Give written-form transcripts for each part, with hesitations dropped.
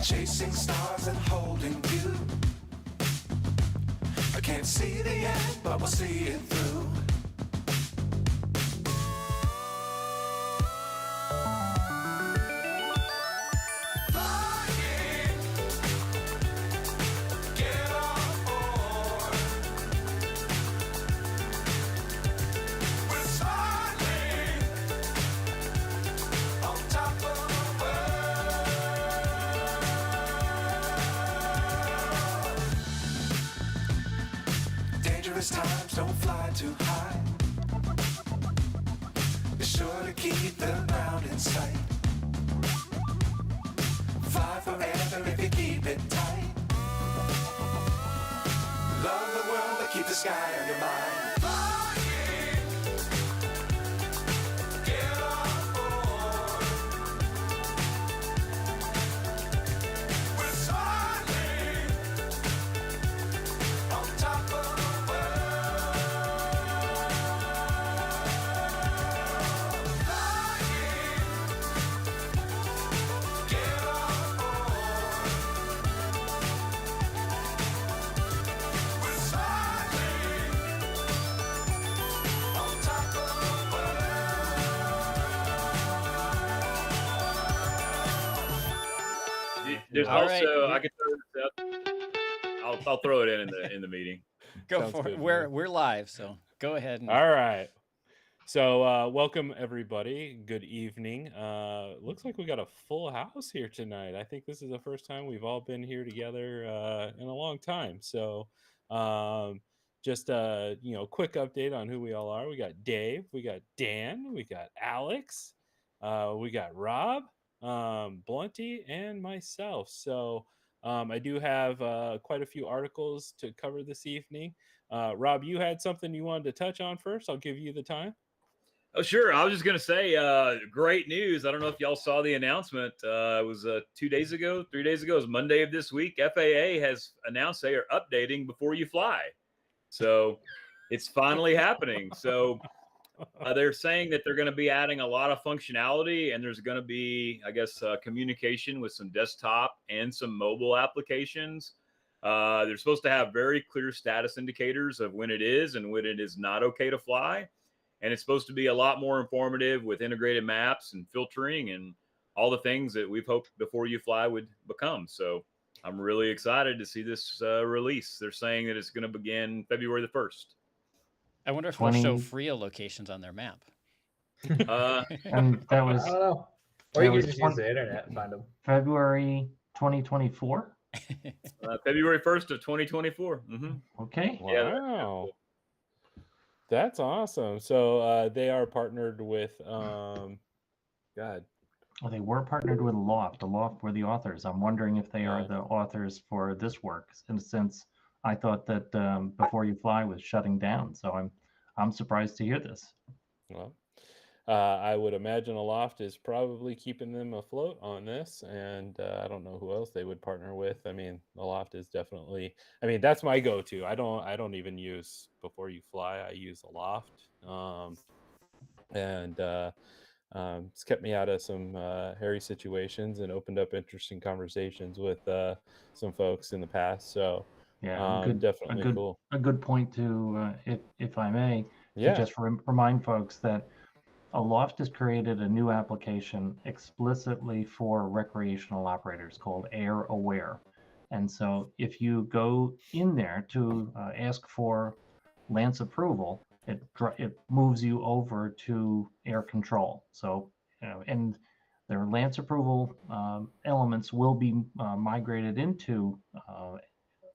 chasing stars and holding you. I can't see the end, but we'll see it through. Flying, get on board. We're smiling on top of the world. Dangerous times, don't fly too high. Be sure to keep the ground in sight. Fly forever if you keep it tight. Love the world, but keep the sky on your mind. Flying, get on board. We're smiling on top of the world. Flying, get on board. We're smiling on top of the world. There's All right. also I could throw this out. I'll throw it in the meeting. Go Sounds for good, it. man. We're live, so go ahead. And, All right. So welcome everybody. Good evening. Looks like we got a full house here tonight. I think this is the first time we've all been here together in a long time. So just quick update on who we all are. We got Dave, we got Dan, we got Alex, we got Rob, Blunty, and myself. So I do have quite a few articles to cover this evening. Rob, you had something you wanted to touch on first. I'll give you the time. Oh, sure. I was just going to say, great news. I don't know if y'all saw the announcement. It was 2 days ago, 3 days ago. It was Monday of this week. FAA has announced they are updating before you fly. So it's finally happening. So they're saying that they're going to be adding a lot of functionality, and there's going to be, I guess, communication with some desktop and some mobile applications. They're supposed to have very clear status indicators of when it is and when it is not okay to fly. And it's supposed to be a lot more informative with integrated maps and filtering and all the things that we've hoped Before You Fly would become. So I'm really excited to see this release. They're saying that it's going to begin February the 1st. I wonder if they'll show FRIA locations on their map. And that was I don't know. Or you that could was just use the internet and find them. February 2024. February 1st of 2024. Mm-hmm. Okay. Wow. That's awesome. So they are partnered with God. Well, they were partnered with Loft. The Loft were the authors. I'm wondering if they are the authors for this work. And since I thought that Before You Fly was shutting down, so I'm surprised to hear this. Well, I would imagine Aloft is probably keeping them afloat on this, and I don't know who else they would partner with. I mean, Aloft is definitely. I mean, that's my go-to. I don't even use Before You Fly. I use Aloft, and it's kept me out of some hairy situations and opened up interesting conversations with some folks in the past. So Yeah, definitely cool. A good point to, if I may, Yeah. to just remind folks that Aloft has created a new application explicitly for recreational operators called Air Aware. And so if you go in there to ask for Lance approval, it moves you over to air control. So, and their Lance approval elements will be migrated into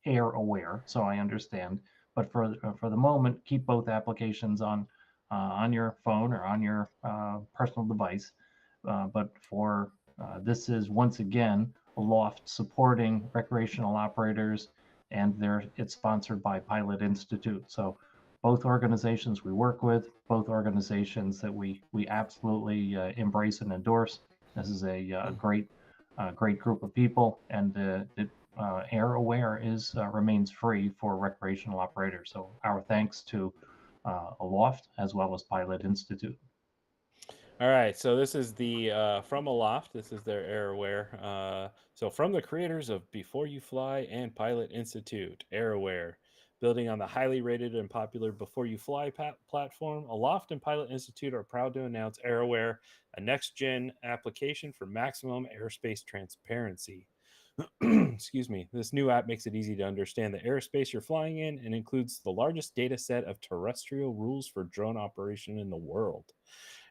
Air Aware, so I understand. But for the moment, keep both applications on your phone or on your personal device. But for this is once again Aloft supporting recreational operators, and it's sponsored by Pilot Institute. So both organizations we work with, both organizations that we absolutely embrace and endorse. This is a great group of people, and Air Aware remains free for recreational operators. So our thanks to Aloft as well as Pilot Institute. All right, so this is the from Aloft. This is their AirAware. So from the creators of Before You Fly and Pilot Institute, AirAware, building on the highly rated and popular Before You Fly platform, Aloft and Pilot Institute are proud to announce AirAware, a next-gen application for maximum airspace transparency. Excuse me. This new app makes it easy to understand the airspace you're flying in and includes the largest data set of terrestrial rules for drone operation in the world.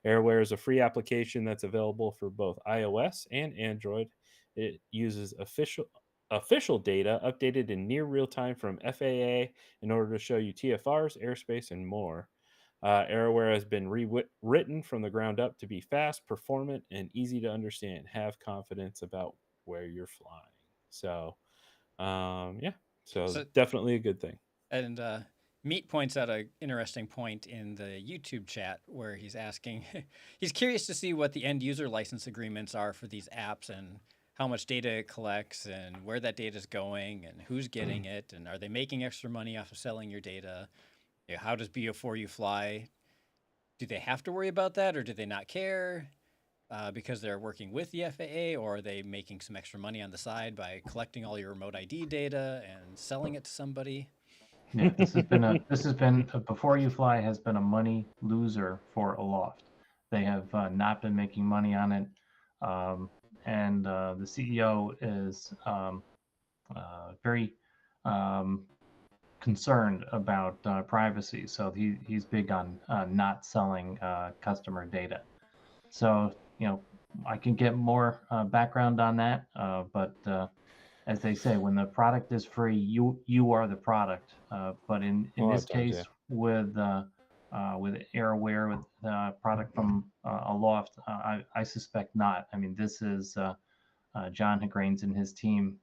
AirAware is a free application that's available for both iOS and Android. It uses official data updated in near real time from FAA in order to show you TFRs, airspace, and more. AirAware has been rewritten from the ground up to be fast, performant, and easy to understand. Have confidence about where you're flying. So, yeah, so definitely a good thing. And Meat points out an interesting point in the YouTube chat where he's asking, he's curious to see what the end user license agreements are for these apps and how much data it collects and where that data is going and who's getting it and are they making extra money off of selling your data? You know, how does Before You Fly? Do they have to worry about that or do they not care because they're working with the FAA, or are they making some extra money on the side by collecting all your remote ID data and selling it to somebody? Yeah, this has been Before You Fly has been a money loser for Aloft. They have not been making money on it, and the CEO is very concerned about privacy. So he's big on not selling customer data. So I can get more background on that, but as they say, when the product is free, you are the product. But in this case, with AirAware, with product from Aloft, I suspect not. I mean, this is John Hagrains and his team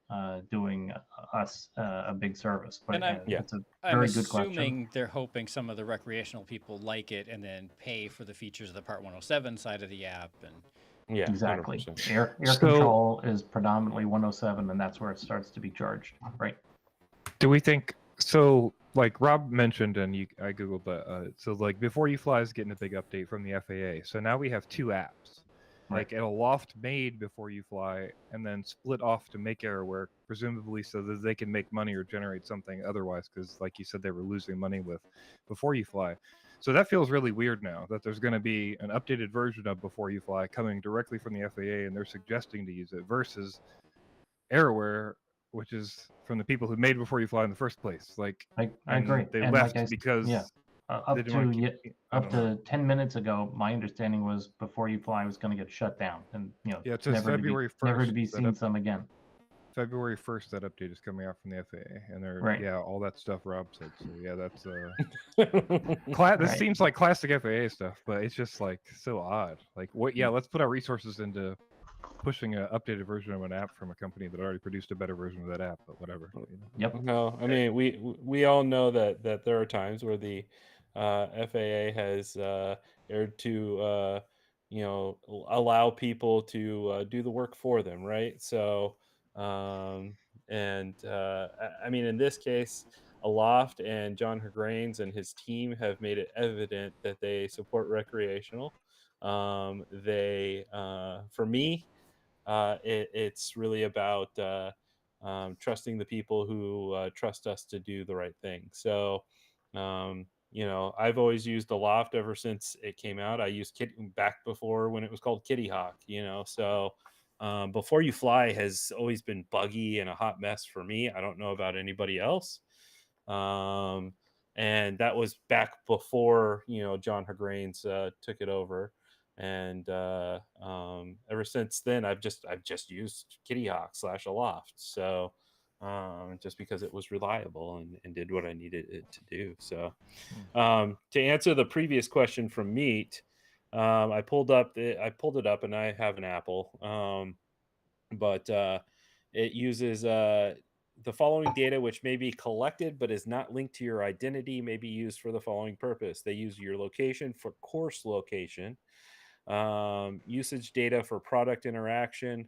doing us a big service. But it's a very good question. I'm assuming they're hoping some of the recreational people like it and then pay for the features of the Part 107 side of the app. And yeah, exactly. 100%. Air control is predominantly 107, and that's where it starts to be charged, right? Do we think so? Like Rob mentioned, and I googled that. So like Before You Fly is getting a big update from the FAA. So now we have two apps. Like Aloft made Before You Fly, and then split off to make AirAware, presumably so that they can make money or generate something otherwise. Because, like you said, they were losing money with Before You Fly. So that feels really weird now that there's going to be an updated version of Before You Fly coming directly from the FAA, and they're suggesting to use it versus AirAware, which is from the people who made Before You Fly in the first place. Like I agree. They and left like because up to 10 minutes ago, my understanding was Before You Fly was going to get shut down, and it says February 1st, never to be seen some again. February 1st, that update is coming out from the FAA, and they're all that stuff Rob said. So yeah, that's this seems like classic FAA stuff, but it's just like so odd. Like what? Yeah, let's put our resources into pushing an updated version of an app from a company that already produced a better version of that app, but whatever. Yep. No, I mean we all know that there are times where the FAA has erred to allow people to do the work for them, right? So I mean in this case, Aloft and John Hagrains and his team have made it evident that they support recreational. For me, it's really about trusting the people who trust us to do the right thing. So, I've always used Aloft ever since it came out. I used back before when it was called Kitty Hawk, so Before You Fly has always been buggy and a hot mess for me. I don't know about anybody else. And that was back before, John Hagrains took it over. And ever since then, I've just used Kitty Hawk / Aloft. So just because it was reliable and did what I needed it to do. So to answer the previous question from Meat, I pulled it up, and I have an Apple, but it uses the following data, which may be collected but is not linked to your identity, may be used for the following purpose. They use your location for course location, usage data for product interaction,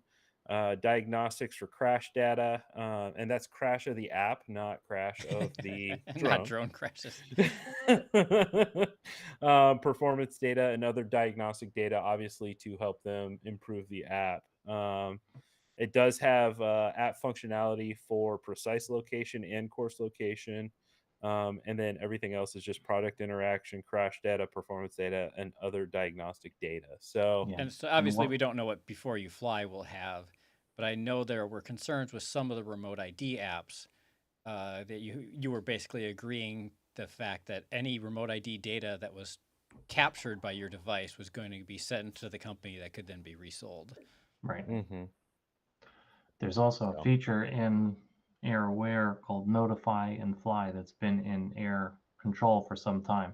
diagnostics for crash data, and that's crash of the app, not crash of the drone. Not drone crashes. Performance data and other diagnostic data, obviously, to help them improve the app. It does have app functionality for precise location and course location. And then everything else is just product interaction, crash data, performance data, and other diagnostic data. So, Yeah. And so obviously we don't know what Before You Fly will have, but I know there were concerns with some of the remote ID apps that you were basically agreeing the fact that any remote ID data that was captured by your device was going to be sent to the company that could then be resold. Right. mhm. There's also So. a feature in Air Aware called Notify and Fly that's been in Air Control for some time.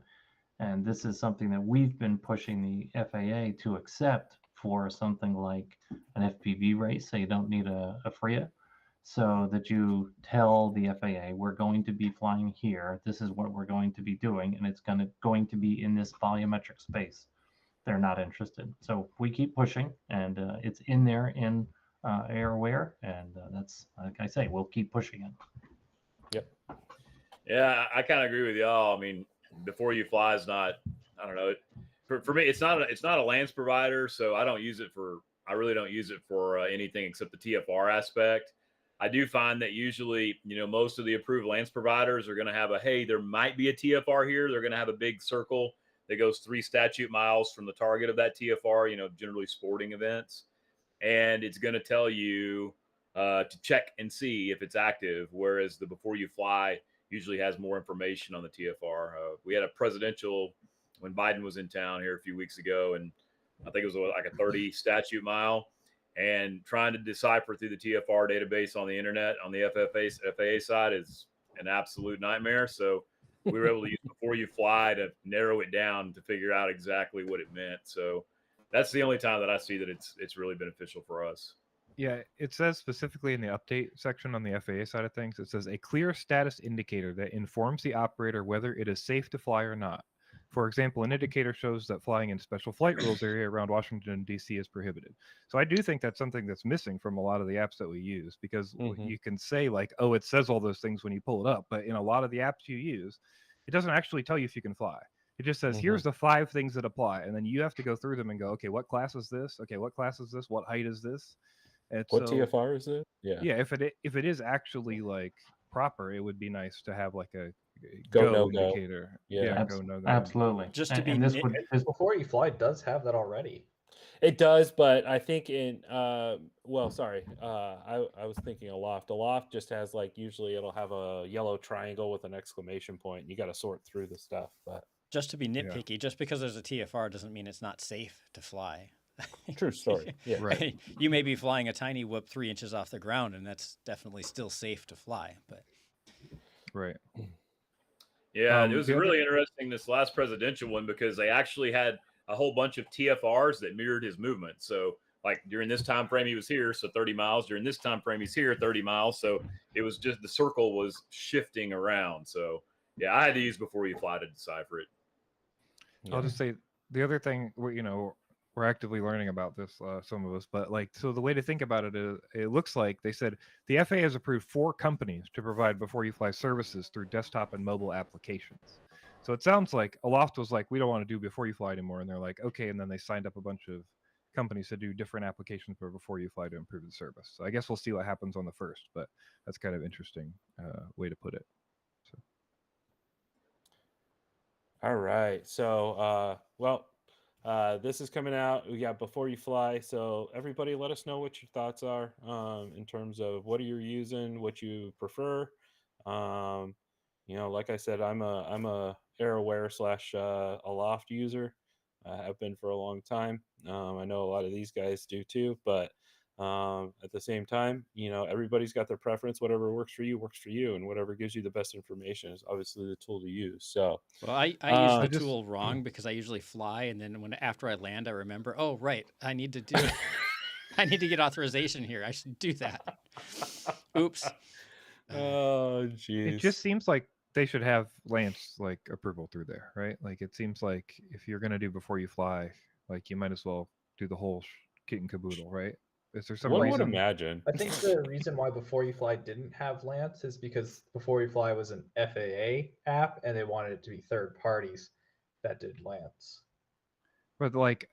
And this is something that we've been pushing the FAA to accept for something like an FPV race, so you don't need a FRIA, so that you tell the FAA, we're going to be flying here, this is what we're going to be doing, and it's going to be in this volumetric space. They're not interested. So we keep pushing, and it's in there in Air Aware, and that's, like I say, we'll keep pushing it. Yep. Yeah, I kind of agree with y'all. I mean, Before You Fly is not, I don't know. For me, it's not a lance provider, so I really don't use it for anything except the TFR aspect. I do find that usually, most of the approved lance providers are going to have hey, there might be a TFR here. They're going to have a big circle that goes 3 statute miles from the target of that TFR, generally sporting events. And it's going to tell you to check and see if it's active, whereas the Before You Fly usually has more information on the TFR. We had a presidential when Biden was in town here a few weeks ago, and I think it was like a 30 statute mile, and trying to decipher through the TFR database on the internet on the FAA side is an absolute nightmare. So we were able to use Before You Fly to narrow it down to figure out exactly what it meant. So that's the only time that I see that it's really beneficial for us. Yeah, it says specifically in the update section on the FAA side of things, it says a clear status indicator that informs the operator whether it is safe to fly or not. For example, an indicator shows that flying in special flight rules area around Washington, D.C. is prohibited. So I do think that's something that's missing from a lot of the apps that we use, because you can say like, oh, it says all those things when you pull it up, but in a lot of the apps you use, it doesn't actually tell you if you can fly. It just says, here's the 5 things that apply, and then you have to go through them and go, okay, what class is this? Okay, what class is this? What height is this? And What so, TFR is it? yeah, if it is actually like proper, it would be nice to have like a Go, no go. indicator. Yeah. Go no go. Absolutely. Just to And- be and this nit- would And Before You Fly does have that already. It does, but I think in well, sorry, I was thinking Aloft. Aloft just has like, usually it'll have a yellow triangle with an exclamation point. You got to sort through the stuff, but Just to be nitpicky, just because there's a TFR doesn't mean it's not safe to fly. true story. Yeah. Right. You may be flying a tiny whoop 3 inches off the ground, and that's definitely still safe to fly. But Right. Yeah, it was the other- really interesting, this last presidential one, because they actually had a whole bunch of TFRs that mirrored his movement. So like during this time frame he was here, so 30 miles. During this time frame he's here, 30 miles. So it was just the circle was shifting around. So yeah, I had to use Before You Fly to decipher it. I'll just say the other thing, we're actively learning about this, some of us, but like, so the way to think about it is, it looks like they said the FAA has approved 4 companies to provide Before You Fly services through desktop and mobile applications. So it sounds like Aloft was like, we don't want to do Before You Fly anymore, and they're like, okay, and then they signed up a bunch of companies to do different applications for Before You Fly to improve the service. So I guess we'll see what happens on the first, but that's kind of interesting way to put it. So. All right. So, this is coming out. We got Before You Fly. So everybody, let us know what your thoughts are in terms of what are you using, what you prefer. Like I said, I'm a AirAware / Aloft user. I have been for a long time. I know a lot of these guys do too, but at the same time, everybody's got their preference. Whatever works for you, and whatever gives you the best information is obviously the tool to use. So, well, I use the tool wrong, because I usually fly, and then after I land, I remember, oh right, I need to do I need to get authorization here. I should do that. Oops. oh geez, It just seems like they should have Lance like approval through there, right? Like it seems like if you're gonna do Before You Fly, like you might as well do the whole kit and caboodle, right? Is there some One would reason? imagine. I think the reason why Before You Fly didn't have Lance is because Before You Fly was an FAA app, and they wanted it to be third parties that did Lance. But like,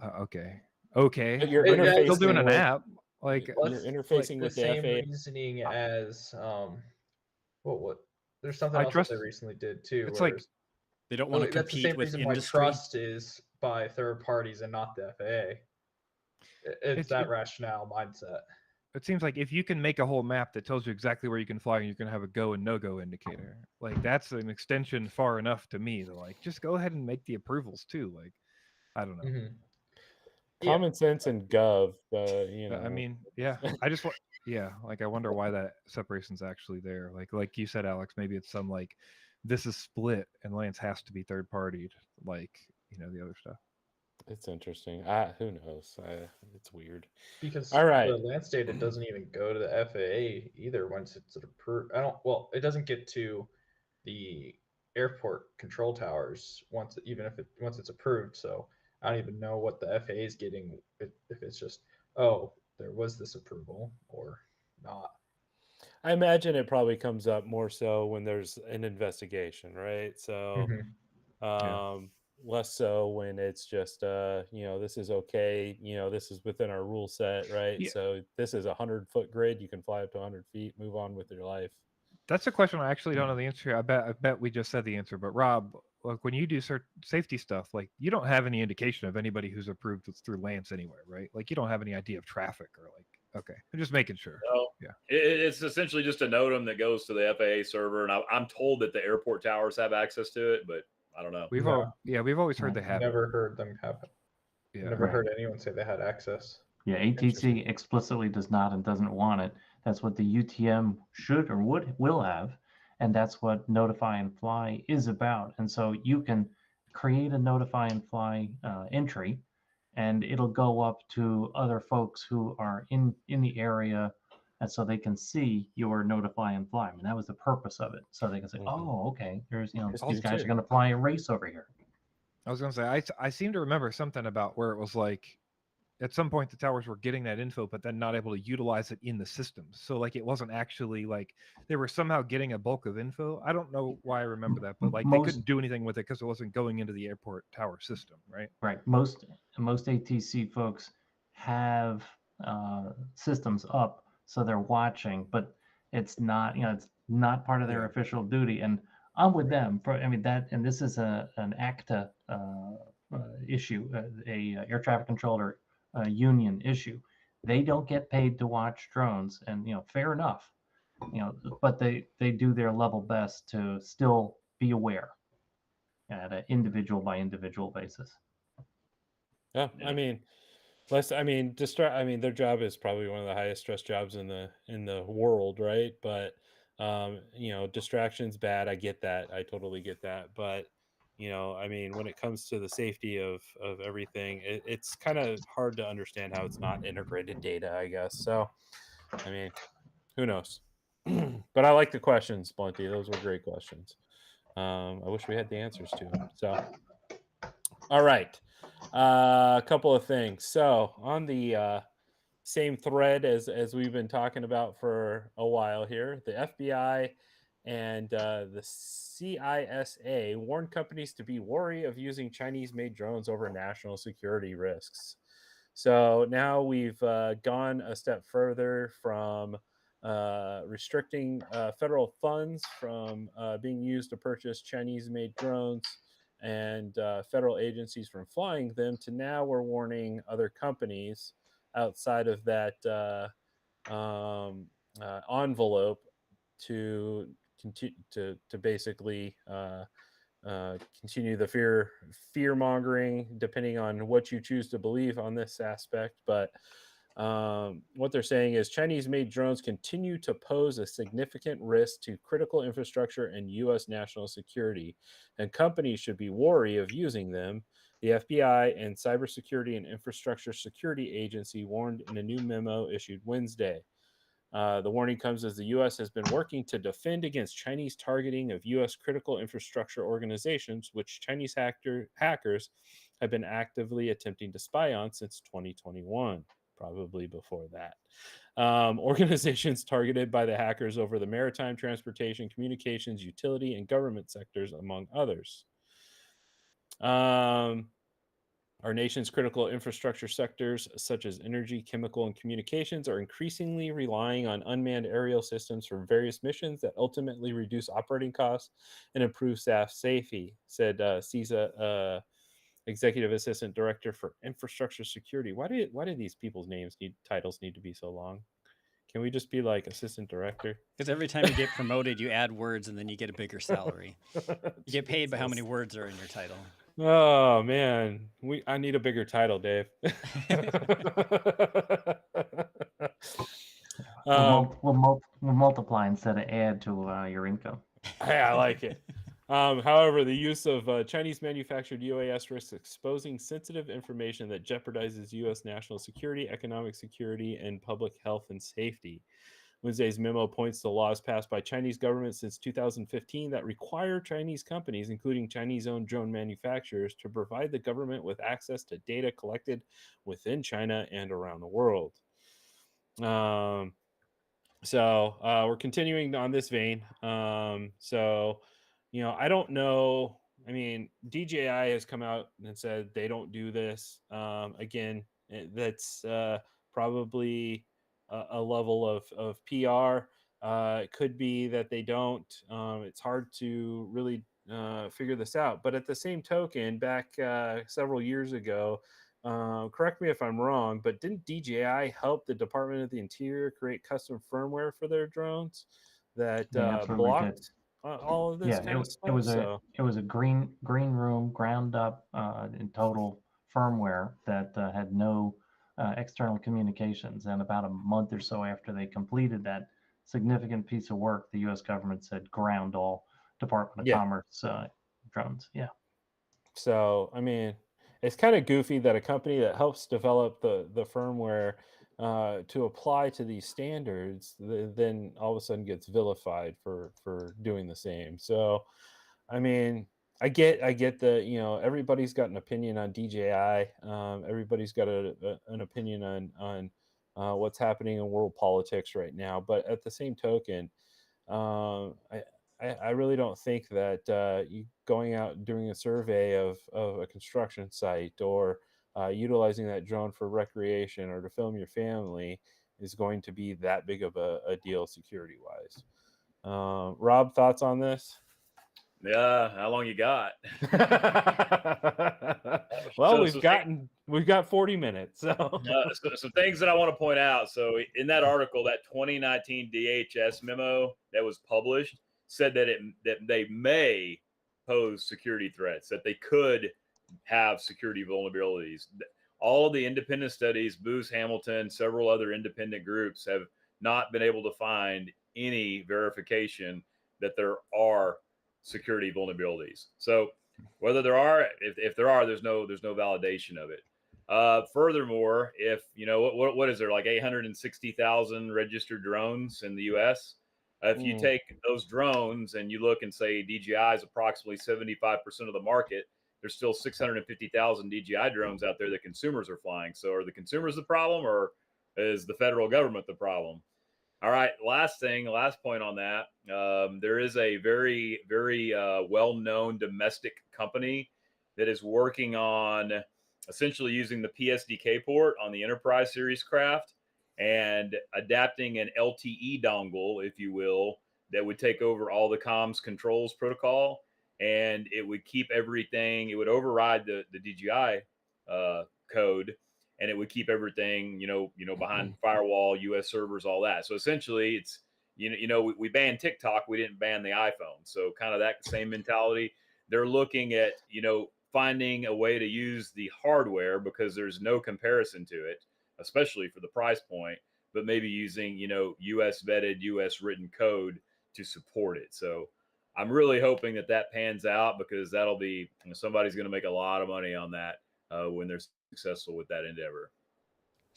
okay, But you're It- that's- still doing interfacing an with app. Like, Well, you're it's interfacing the with the same FAA. reasoning as what there's something I else trust- that they recently did too. it's where like- They don't want to that's the compete same with reason industry. why trust is by third parties and not the FAA. It's that rationale mindset. it seems like if you can make a whole map that tells you exactly where you can fly and you can have a go and no go indicator, like that's an extension far enough to me to like just go ahead and make the approvals too. Like, I don't know. Mhm. Common sense and gov, I mean, yeah, I just want, yeah, like I wonder why that separation's actually there. Like you said, Alex, maybe it's some like this is split and Lance has to be third partied, like the other stuff. it's interesting. Who knows? It's weird. Because All right. the Lance data doesn't even go to the FAA either once it's approved. It doesn't get to the airport control towers once it's approved. So I don't even know what the FAA is getting if it's just, oh, there was this approval or not. I imagine it probably comes up more so when there's an investigation, right? So less so when it's just this is okay, this is within our rule set, right? Yeah. So this is 100-foot grid, you can fly up to 100 feet, move on with your life. That's a question I actually don't know the answer to. I bet we just said the answer. But Rob, like when you do safety stuff, like you don't have any indication of anybody who's approved through Lance anywhere, right? Like you don't have any idea of traffic or like. Okay, I'm just making sure. No, yeah, it's essentially just a NOTAM that goes to the FAA server, and I'm told that the airport towers have access to it, but I don't know. we've always heard they have. Never heard them have it. Yeah, Never heard anyone say they had access. Yeah, ATC explicitly does not and doesn't want it. That's what the UTM should or will have, and that's what Notify and Fly is about. And so you can create a Notify and Fly entry, and it'll go up to other folks who are in the area, and so they can see your Notify and Fly. I mean, that was the purpose of it, so they can say, "Oh, okay, there's these guys are going to fly a race over here." I was going to say I seem to remember something about where it was like at some point the towers were getting that info but then not able to utilize it in the systems, so like it wasn't actually like they were somehow getting a bulk of info. I don't know why I remember that, but like they couldn't do anything with it because it wasn't going into the airport tower system, right? Most ATC folks have systems up, so they're watching, but it's not it's not part of their official duty. And I'm with them and this is an ACTA issue, a air traffic controller union issue. They don't get paid to watch drones, and fair enough, but they do their level best to still be aware at an individual by individual basis. Yeah, I mean, their job is probably one of the highest stress jobs in the world, right? But distraction's bad. I get that. I totally get that. But when it comes to the safety of everything, it's kind of hard to understand how it's not integrated data, I guess. So, who knows? But I like the questions, Blunty. Those were great questions. I wish we had the answers to them. So, all right. A couple of things. So on the same thread as we've been talking about for a while here, the FBI and the CISA warned companies to be wary of using Chinese-made drones over national security risks. So now we've gone a step further from restricting federal funds from being used to purchase Chinese-made drones and federal agencies from flying them, to now we're warning other companies outside of that envelope to continue to basically continue the fear mongering, depending on what you choose to believe on this aspect. But what they're saying is Chinese-made drones continue to pose a significant risk to critical infrastructure and U.S. national security, and companies should be wary of using them. The FBI and Cybersecurity and Infrastructure Security Agency warned in a new memo issued Wednesday. The warning comes as the U.S. has been working to defend against Chinese targeting of U.S. critical infrastructure organizations, which Chinese hackers have been actively attempting to spy on since 2021. probably before that. Organizations targeted by the hackers over the maritime, transportation, communications, utility, and government sectors, among others. Our nation's critical infrastructure sectors, such as energy, chemical, and communications, are increasingly relying on unmanned aerial systems for various missions that ultimately reduce operating costs and improve staff safety, said CISA Executive Assistant Director for Infrastructure Security. Why do these people's titles need to be so long? Can we just be like assistant director? Because every time you get promoted, you add words and then you get a bigger salary. You get paid by how many words are in your title. Oh man, I need a bigger title, Dave. We'll multiply instead of add to your income. Hey, I like it. However, the use of Chinese manufactured UAS risks exposing sensitive information that jeopardizes U.S. national security, economic security, and public health and safety. Wednesday's memo points to laws passed by Chinese government since 2015 that require Chinese companies, including Chinese-owned drone manufacturers, to provide the government with access to data collected within China and around the world. So we're continuing on this vein. So, I don't know. I mean, DJI has come out and said they don't do this. Again, that's probably a level of PR. It could be that they don't. It's hard to really figure this out. But at the same token, back several years ago, correct me if I'm wrong, but didn't DJI help the Department of the Interior create custom firmware for their drones that blocked all of this kind of stuff? It was a green room ground up in total firmware that had no external communications. And about a month or so after they completed that significant piece of work, the U.S. government said ground all Department of Commerce drones. Yeah. So, I mean, it's kind of goofy that a company that helps develop the firmware to apply to these standards then all of a sudden gets vilified for doing the same. So, I mean, I get the, everybody's got an opinion on DJI. Everybody's got an opinion on what's happening in world politics right now. But at the same token, I really don't think that you going out and doing a survey of a construction site or utilizing that drone for recreation or to film your family is going to be that big of a deal security wise. Rob, thoughts on this? Yeah, how long you got? Well, we've got 40 minutes. So some things that I want to point out. So in that article, that 2019 DHS memo that was published said that they may pose security threats, that they could have security vulnerabilities. All of the independent studies, Booz Hamilton, several other independent groups have not been able to find any verification that there are security vulnerabilities. So whether there are, if there are, there's no validation of it. Furthermore, if what is there, like 860,000 registered drones in the U.S. If you take those drones and you look and say DJI is approximately 75% of the market, there's still 650,000 DJI drones out there that consumers are flying. So are the consumers the problem, or is the federal government the problem? All right, last point on that. There is a very, very well-known domestic company that is working on essentially using the PSDK port on the Enterprise Series craft and adapting an LTE dongle, if you will, that would take over all the comms controls protocol, and it would keep everything. It would override the DJI code, and it would keep everything, behind firewall, U.S. servers, all that. So essentially, it's we banned TikTok, we didn't ban the iPhone. So kind of that same mentality. They're looking at finding a way to use the hardware because there's no comparison to it, especially for the price point, but maybe using, US vetted, US written code to support it. So I'm really hoping that pans out, because that'll be, somebody's going to make a lot of money on that when they're successful with that endeavor.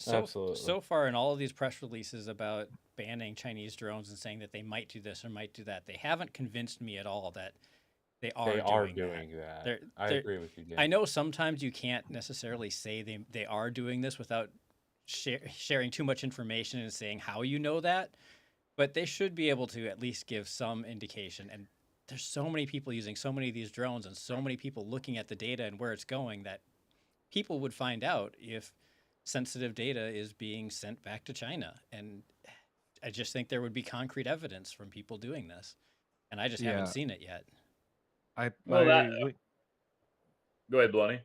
Absolutely. So far in all of these press releases about banning Chinese drones and saying that they might do this or might do that, they haven't convinced me at all that they are doing that. I agree with you, Dan. I know sometimes you can't necessarily say they are doing this without sharing too much information and saying how you know that, but they should be able to at least give some indication. And there's so many people using so many of these drones and so many people looking at the data and where it's going that people would find out if sensitive data is being sent back to China. And I just think there would be concrete evidence from people doing this. And I just haven't Yeah, seen it yet. Well, that go ahead, Blunny.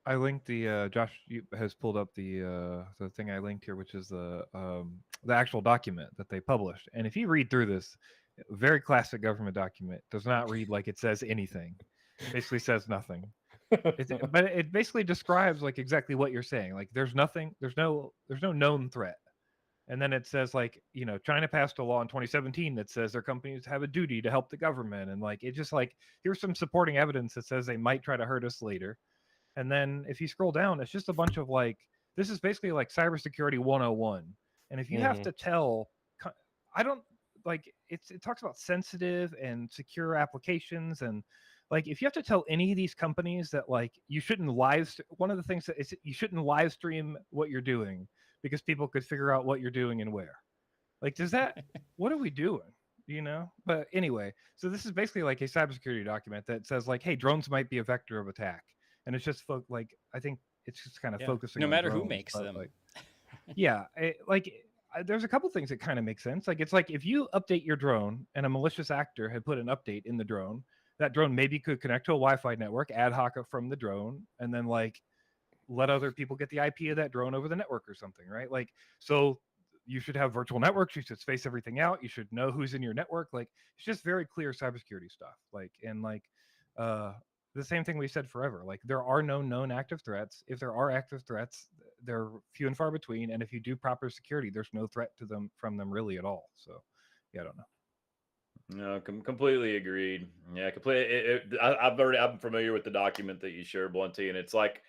I linked the Josh has pulled up the thing I linked here, which is the actual document that they published. And if you read through this, very classic government document, does not read like it says anything. Basically says nothing. But it basically describes like exactly what you're saying. Like there's no known threat. And then it says like, you know, China passed a law in 2017 that says their companies have a duty to help the government. And like, it just like, here's some supporting evidence that says they might try to hurt us later. And then if you scroll down, it's just a bunch of like, this is basically like cybersecurity 101. And if you have to tell, I don't like, it talks about sensitive and secure applications. And like, if you have to tell any of these companies that like, you shouldn't one of the things that is you shouldn't live stream what you're doing because people could figure out what you're doing and where. Like, does that, what are we doing? You know? But anyway, so this is basically like a cybersecurity document that says like, hey, drones might be a vector of attack. And it's just like, I think it's just kind of focusing no on matter drones, who makes them. like, yeah, there's a couple things that kind of make sense. Like, it's like if you update your drone and a malicious actor had put an update in the drone, that drone maybe could connect to a Wi-Fi network, ad hoc from the drone, and then like let other people get the IP of that drone over the network or something, right? Like, so you should have virtual networks. You should space everything out. You should know who's in your network. Like, it's just very clear cybersecurity stuff. Like, and like, the same thing we said forever. Like, there are no known active threats. If there are active threats, they're few and far between. And if you do proper security, there's no threat to them from them really at all. So, yeah, I don't know. No, completely agreed. Yeah, I'm familiar with the document that you shared, Blunty, and it's like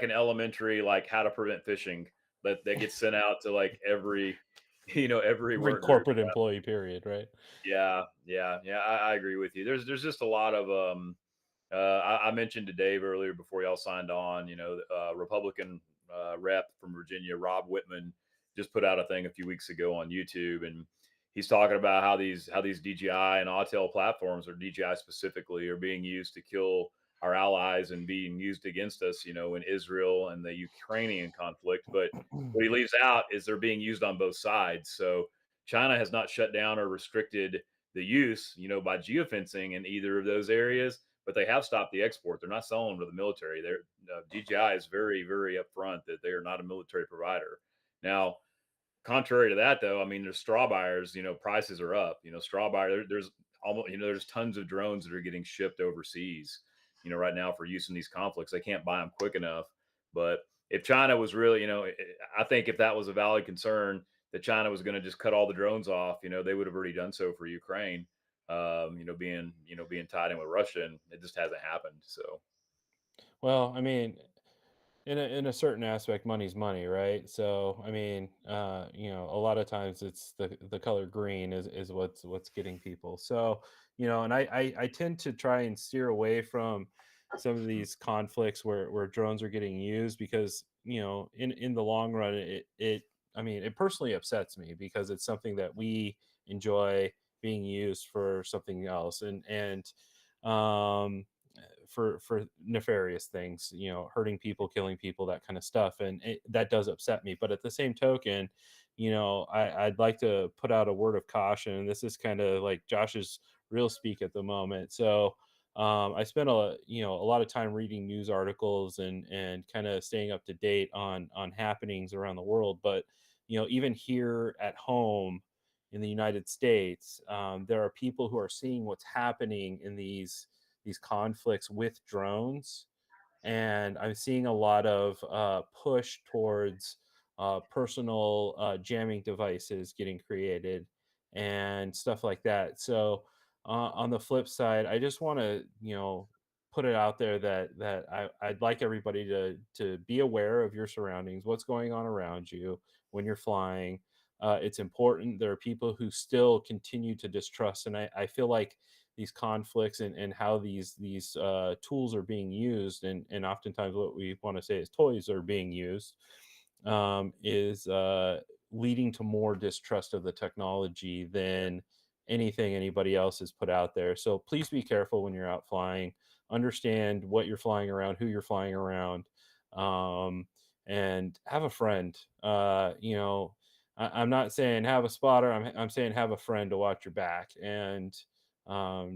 an elementary like how to prevent phishing that gets sent out to like every every work group. corporate employee, period, right? Yeah. I agree with you. There's just a lot of I mentioned to Dave earlier before y'all signed on. You know, Republican rep from Virginia, Rob Whitman, just put out a thing a few weeks ago on YouTube, and he's talking about how these DJI and Autel platforms, or DJI specifically, are being used to kill our allies and being used against us, you know, in Israel and the Ukrainian conflict. But what he leaves out is they're being used on both sides. So China has not shut down or restricted the use, you know, by geofencing in either of those areas, but they have stopped the export. They're not selling to the military. DJI is very, very upfront that they are not a military provider. Now, contrary to that, though, I mean, there's straw buyers. You know, prices are up. You know, straw buyer. There's almost, you know, there's tons of drones that are getting shipped overseas. You know, right now for use in these conflicts, they can't buy them quick enough. But if China was really, you know, I think if that was a valid concern that China was going to just cut all the drones off, you know, they would have already done so for Ukraine. You know, being tied in with Russia, and it just hasn't happened. So, Well, I mean, in a certain aspect, money's money, right? So, I mean, you know, a lot of times it's the color green is what's getting people. So, you know, and I tend to try and steer away from some of these conflicts where drones are getting used, because, you know, in the long run, I mean, it personally upsets me because it's something that we enjoy being used for something else, and um for nefarious things, you know, hurting people, killing people, that kind of stuff. And that does upset me. But at the same token, you know, I'd like to put out a word of caution. And this is kind of like Josh's real speak at the moment. So I spent a lot of time reading news articles and kind of staying up to date on happenings around the world. But, you know, even here at home in the United States, there are people who are seeing what's happening in these conflicts with drones, and I'm seeing a lot of push towards personal jamming devices getting created and stuff like that. So on the flip side, I just want to, you know, put it out there that I'd like everybody to be aware of your surroundings, what's going on around you when you're flying. It's important. There are people who still continue to distrust, and I feel like these conflicts and how these tools are being used, and oftentimes what we want to say is toys are being used, is leading to more distrust of the technology than anything anybody else has put out there. So please be careful when you're out flying. Understand what you're flying around, who you're flying around, um, and have a friend. I'm not saying have a spotter. I'm saying have a friend to watch your back, and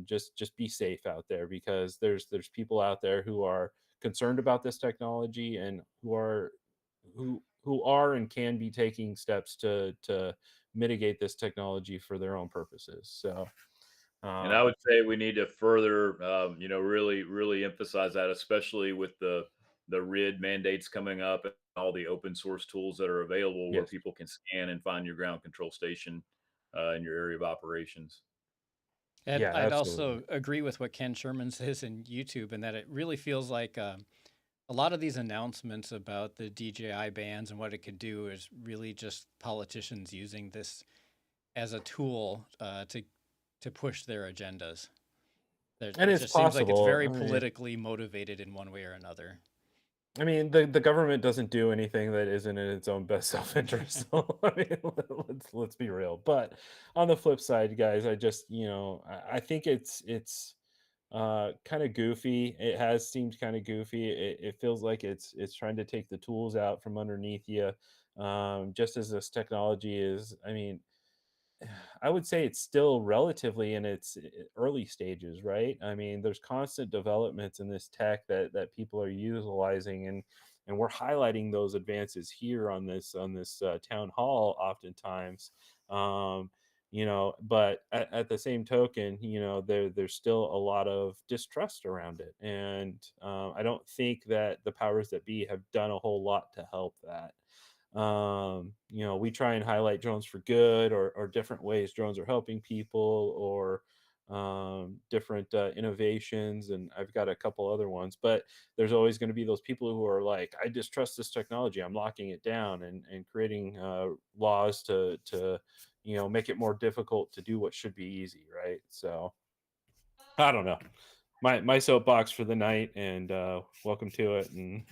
just be safe out there, because there's people out there who are concerned about this technology, and who are and can be taking steps to mitigate this technology for their own purposes. So And I would say we need to further, really, really emphasize that, especially with the RID mandates coming up and all the open source tools that are available, where yes. people can scan and find your ground control station in your area of operations. And Yeah, I'd absolutely. also agree with what Ken Sherman says in YouTube, and that it really feels like a lot of these announcements about the DJI bans and what it could do is really just politicians using this as a tool to push their agendas. And It it's just seems like it's possible. very politically motivated in one way or another. I mean, the government doesn't do anything that isn't in its own best self-interest. So, I mean, let's be real. But on the flip side, guys, I just, I think it's kind of goofy. It has seemed kind of goofy. It feels like it's trying to take the tools out from underneath you. Just as this technology is, I mean, I would say it's still relatively in its early stages, right? I mean, there's constant developments in this tech that people are utilizing, and we're highlighting those advances here on this town hall oftentimes. Um, but at the same token, there's still a lot of distrust around it, and I don't think that the powers that be have done a whole lot to help that. We try and highlight drones for good, or different ways drones are helping people, or different innovations, and I've got a couple other ones. But there's always going to be those people who are like, I distrust this technology, I'm locking it down, and creating laws to make it more difficult to do what should be easy, right? So I don't know. My soapbox for the night, and welcome to it. And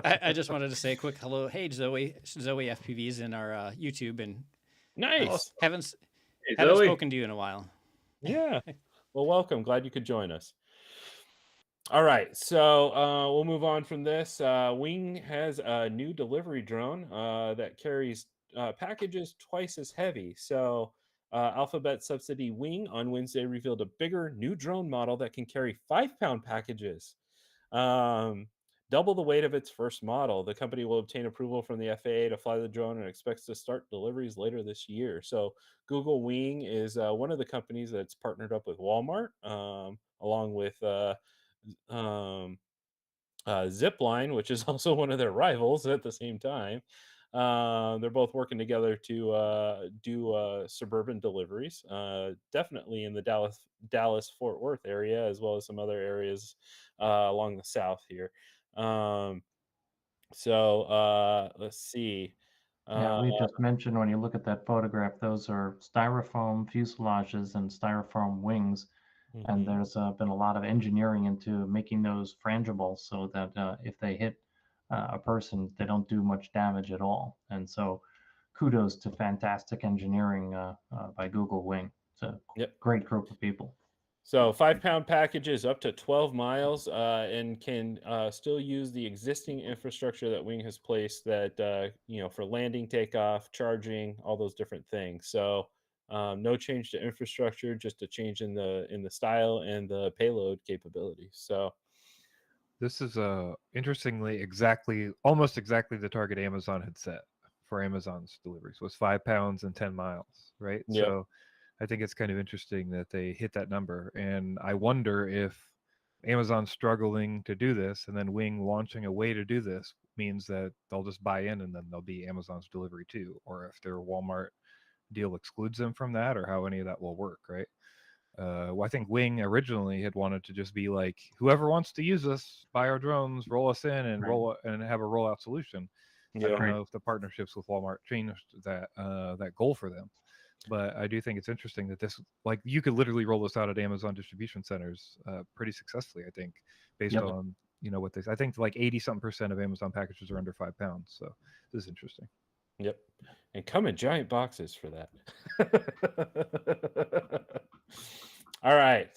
I just wanted to say a quick hello. Hey, Zoe FPV's in our YouTube, and nice. haven't Hey, haven't Zoe. spoken to you in a while. Yeah. Well, welcome. Glad you could join us. All right. So we'll move on from this. Wing has a new delivery drone that carries packages twice as heavy. So Alphabet Subsidy Wing on Wednesday revealed a bigger new drone model that can carry 5-pound packages. Um, double the weight of its first model. The company will obtain approval from the FAA to fly the drone and expects to start deliveries later this year. So Google Wing is one of the companies that's partnered up with Walmart, along with um, Zipline, which is also one of their rivals at the same time. They're both working together to do suburban deliveries, definitely in the Dallas Fort Worth area, as well as some other areas along the south here. Let's see. Yeah, Uh, we just mentioned when you look at that photograph, those are styrofoam fuselages and styrofoam wings. And mhm. there's been a lot of engineering into making those frangible so that if they hit a person, they don't do much damage at all. And so kudos to fantastic engineering by Google Wing. It's a Yep. great group of people. So 5-pound packages up to 12 miles, and can still use the existing infrastructure that Wing has placed, that for landing, takeoff, charging, all those different things. So no change to infrastructure, just a change in the style and the payload capability. So This is interestingly almost exactly the target Amazon had set for Amazon's deliveries, was 5 pounds and 10 miles, right? yeah, So I think it's kind of interesting that they hit that number. And I wonder if Amazon's struggling to do this, and then Wing launching a way to do this means that they'll just buy in, and then they'll be Amazon's delivery too, or if their Walmart deal excludes them from that, or how any of that will work, right? I think Wing originally had wanted to just be like, whoever wants to use us, buy our drones, roll us in, and Right. have a rollout solution. I yeah. don't know if the partnerships with Walmart changed that goal for them, but I do think it's interesting that this, like, you could literally roll this out at Amazon distribution centers pretty successfully. I think, based Yep. on what they. I think like 80-something% of Amazon packages are under 5 pounds. So this is interesting. Yep, and come in giant boxes for that. All right,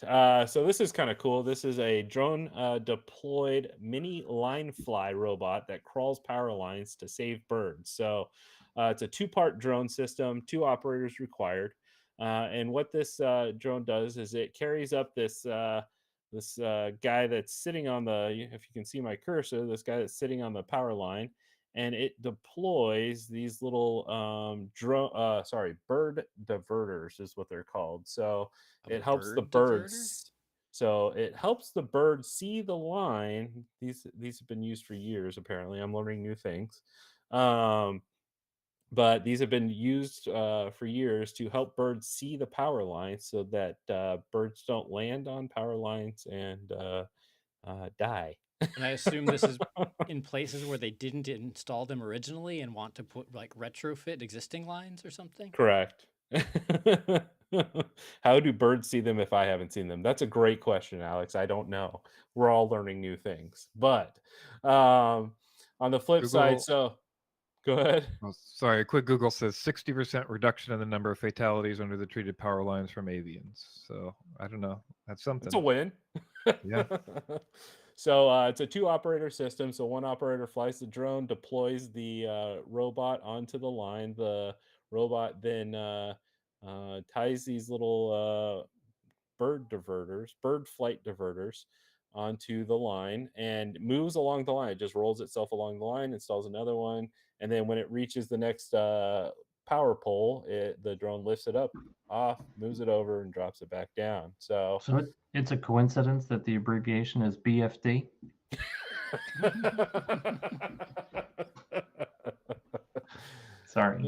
so this is kind of cool. This is a drone deployed mini line fly robot that crawls power lines to save birds. So it's a 2-part drone system, 2 operators required. And what this drone does is it carries up this guy that's sitting on the, if you can see my cursor, this guy that's sitting on the power line, and it deploys these little bird diverters is what they're called. So it helps the birds. So it helps the birds see the line. These have been used for years. Apparently, I'm learning new things. But these have been used for years to help birds see the power lines, so that birds don't land on power lines and die. And I assume this is in places where they didn't install them originally and want to put like retrofit existing lines or something. Correct. How do birds see them if I haven't seen them? That's a great question, Alex. I don't know. We're all learning new things. But on the flip side, so go ahead. Oh, sorry, a quick Google says 60% reduction in the number of fatalities under the treated power lines from avians. So I don't know. That's something. It's a win. Yeah. So it's a 2-operator system. So 1 operator flies the drone, deploys the robot onto the line. The robot then ties these little bird flight diverters onto the line and moves along the line. It just rolls itself along the line, installs another one, and then when it reaches the next power pole, the drone lifts it up, off, moves it over, and drops it back down. So it's a coincidence that the abbreviation is BFD. Sorry.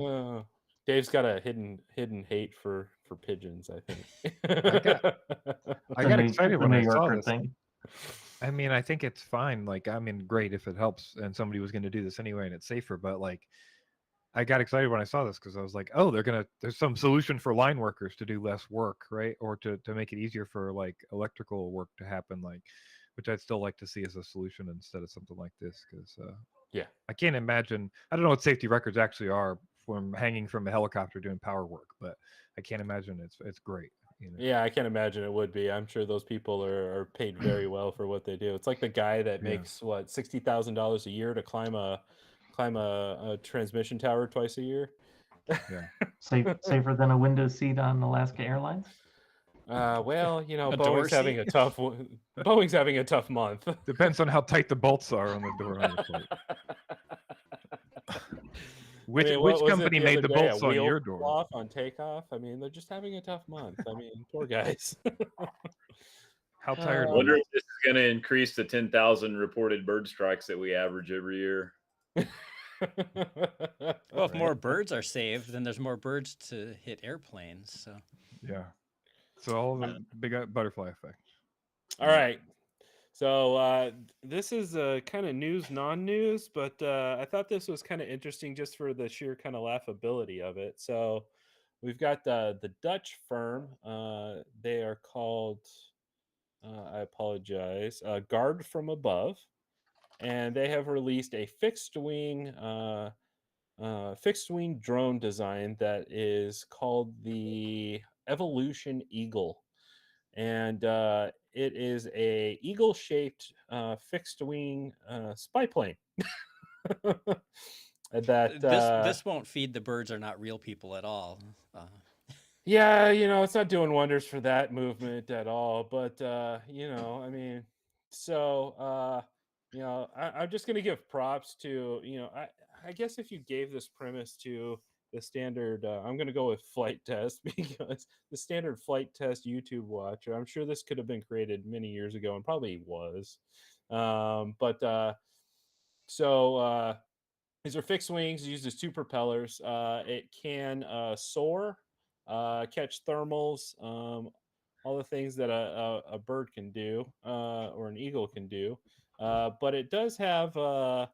Dave's got a hidden hate for pigeons, I think. I got excited when I saw this. Thing. I mean, I think it's fine. Like, I mean, great if it helps and somebody was going to do this anyway and it's safer. But like, I got excited when I saw this because I was like, oh, there's some solution for line workers to do less work, right? Or to make it easier for like electrical work to happen, like, which I'd still like to see as a solution instead of something like this. Because yeah, I can't imagine. I don't know what safety records actually are from hanging from a helicopter doing power work, but I can't imagine it's great. Yeah, I can't imagine it would be. I'm sure those people are paid very well for what they do. It's like the guy that makes what $60,000 a year to climb a transmission tower twice a year. Yeah, safer than a window seat on Alaska Airlines. Well, Boeing's having a tough month. Depends on how tight the bolts are on the door on your flight. Which company made the bolts on your door? Off on takeoff. I mean, they're just having a tough month. I mean, poor guys. How tired? I wonder if this is going to increase the 10,000 reported bird strikes that we average every year. Well, if more birds are saved, then there's more birds to hit airplanes. So yeah. So all the big butterfly effect. All right. So this is kind of news, non-news, but I thought this was kind of interesting just for the sheer kind of laughability of it. So we've got the Dutch firm. They are called, I apologize, Guard from Above. And they have released a fixed wing drone design that is called the Evolution Eagle. And it is a eagle-shaped fixed wing spy plane. This won't feed the birds are not real people at all. Yeah, it's not doing wonders for that movement at all. But I mean, so I'm just gonna give props to I guess if you gave this premise to the standard, I'm going to go with Flight Test, because the standard Flight Test YouTube watcher, I'm sure this could have been created many years ago and probably was. So these are fixed wings, uses 2 propellers. It can soar, catch thermals, all the things that a bird can do, or an eagle can do. But it does have...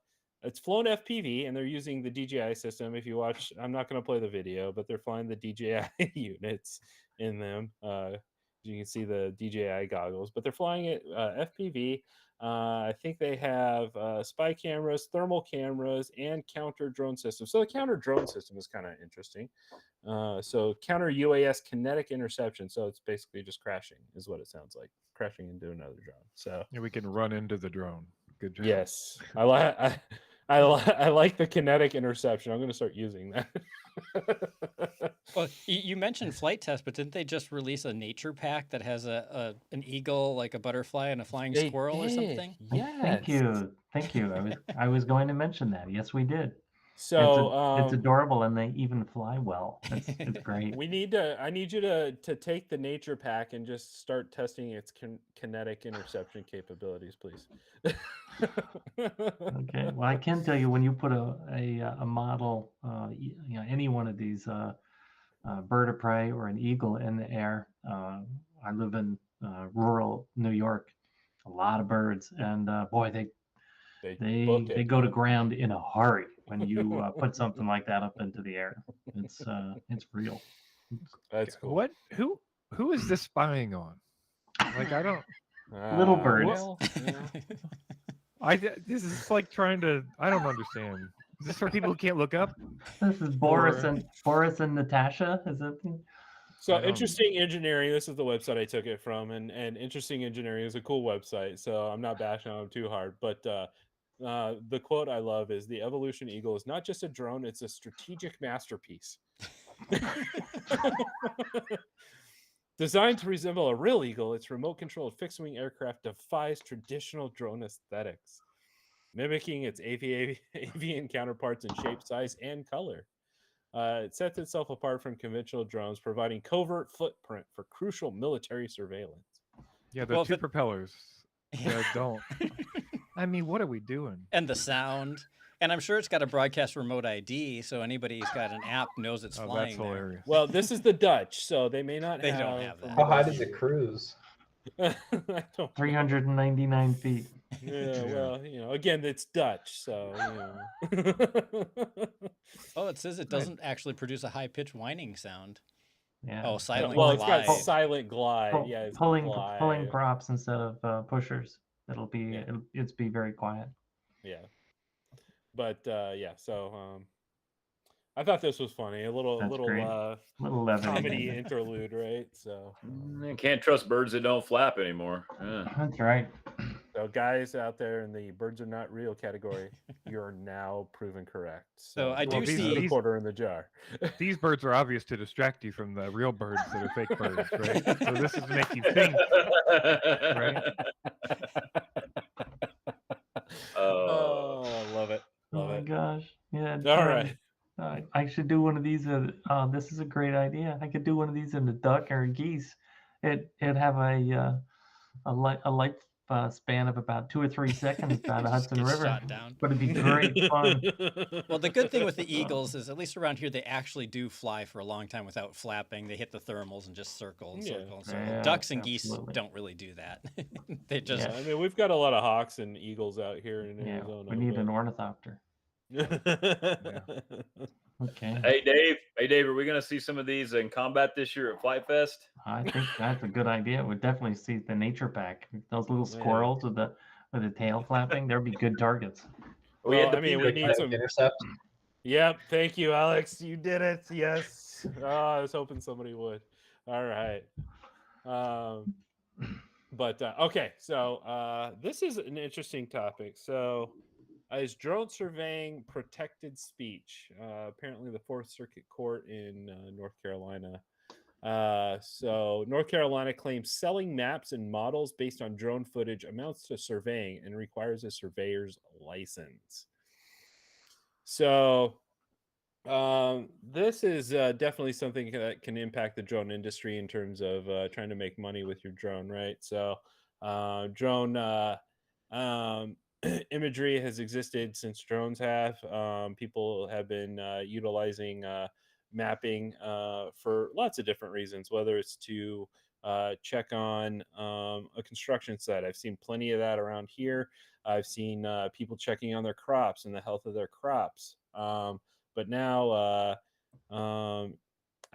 it's flown FPV, and they're using the DJI system. If you watch, I'm not going to play the video, but they're flying the DJI units in them. You can see the DJI goggles, but they're flying it FPV. I think they have spy cameras, thermal cameras, and counter drone systems. So the counter drone system is kind of interesting. So counter UAS kinetic interception. So it's basically just crashing, is what it sounds like, crashing into another drone. So Yeah, we can run into the drone. Good job. yes, I like the kinetic interception. I'm going to start using that. Well, you mentioned flight test, but didn't they just release a nature pack that has an eagle, like a butterfly, and a flying They squirrel or did, something? Thank yes. you. I was going to mention that. Yes, we did. So It's adorable, and they even fly well. It's great. I need you to take the nature pack and just start testing its kinetic interception capabilities, please. Okay. Well, I can tell you when you put a model, any one of these bird of prey or an eagle in the air. I live in rural New York, a lot of birds, and boy, book they it. go to ground in a hurry when you put something like that up into the air. It's real. That's cool. What? Who is this spying on? Like, I don't. Little birds. Well, This is like trying to. I don't understand. Is this for people who can't look up? This is Boris and Natasha. Is it? So I don't- Interesting Engineering, this is the website I took it from, and Interesting Engineering is a cool website, so I'm not bashing on them too hard. But the quote I love is, "The Evolution Eagle is not just a drone; it's a strategic masterpiece." Designed to resemble a real eagle, its remote-controlled fixed-wing aircraft defies traditional drone aesthetics, mimicking its avian counterparts in shape, size, and color. It sets itself apart from conventional drones, providing covert footprint for crucial military surveillance. Yeah, the Well, two but- propellers. Yeah, don't. I mean, what are we doing? And the sound. And I'm sure it's got a broadcast remote ID, so anybody who's got an app knows it's Oh, flying that's there. hilarious. Well, this is the Dutch, so they may not They have. don't have that. How high does it cruise? I don't know. 399 feet. Yeah, well, again, it's Dutch, so Oh, it says it doesn't actually produce a high-pitched whining sound. Yeah. Oh, silent well, it's got glide. silent glide. Pull- Yeah, it's pulling glide. props instead of pushers. It'll be it's be very quiet. Yeah, but yeah. So I thought this was funny. A little That's great. Little levity. comedy interlude, right? So Can't trust birds that don't flap anymore. Yeah. That's right. So guys out there in the birds are not real category, you're now proven correct. So I do Well, these- see. these- quarter in the jar. These birds are obvious to distract you from the real birds that are fake birds, right? So this is to make you think. Right. Oh, love it. Oh Love my it. gosh. Yeah. All right. I should do one of these. This is a great idea. I could do one of these in the duck or geese. It'd have a life span of about 2 or 3 seconds down the Just Hudson get River. shot down. But it'd be great fun. Well, the good thing with the eagles is, at least around here, they actually do fly for a long time without flapping. They hit the thermals and just circle and Yeah. circle. So Yeah, ducks and geese absolutely. don't really do that. They just I mean, we've got a lot of hawks and eagles out here in Yeah, Arizona. we need an ornithopter. Okay. Hey Dave, are we gonna see some of these in combat this year at Flight Fest? I think that's a good idea. We'd definitely see the nature pack. Those little Yeah. squirrels with the tail flapping, there'd be good targets. We had Well, the I mean, peanut we need gallery. some. Intercept. Yep. Thank you, Alex. You did it. Yes. Oh, I was hoping somebody would. All right. But okay. So this is an interesting topic. So is drone surveying protected speech? Apparently, the Fourth Circuit Court in North Carolina. So North Carolina claims selling maps and models based on drone footage amounts to surveying and requires a surveyor's license. So this is definitely something that can impact the drone industry in terms of trying to make money with your drone, right? So drone imagery has existed since drones have. People have been utilizing mapping for lots of different reasons, whether it's to check on a construction site. I've seen plenty of that around here. I've seen people checking on their crops and the health of their crops. But now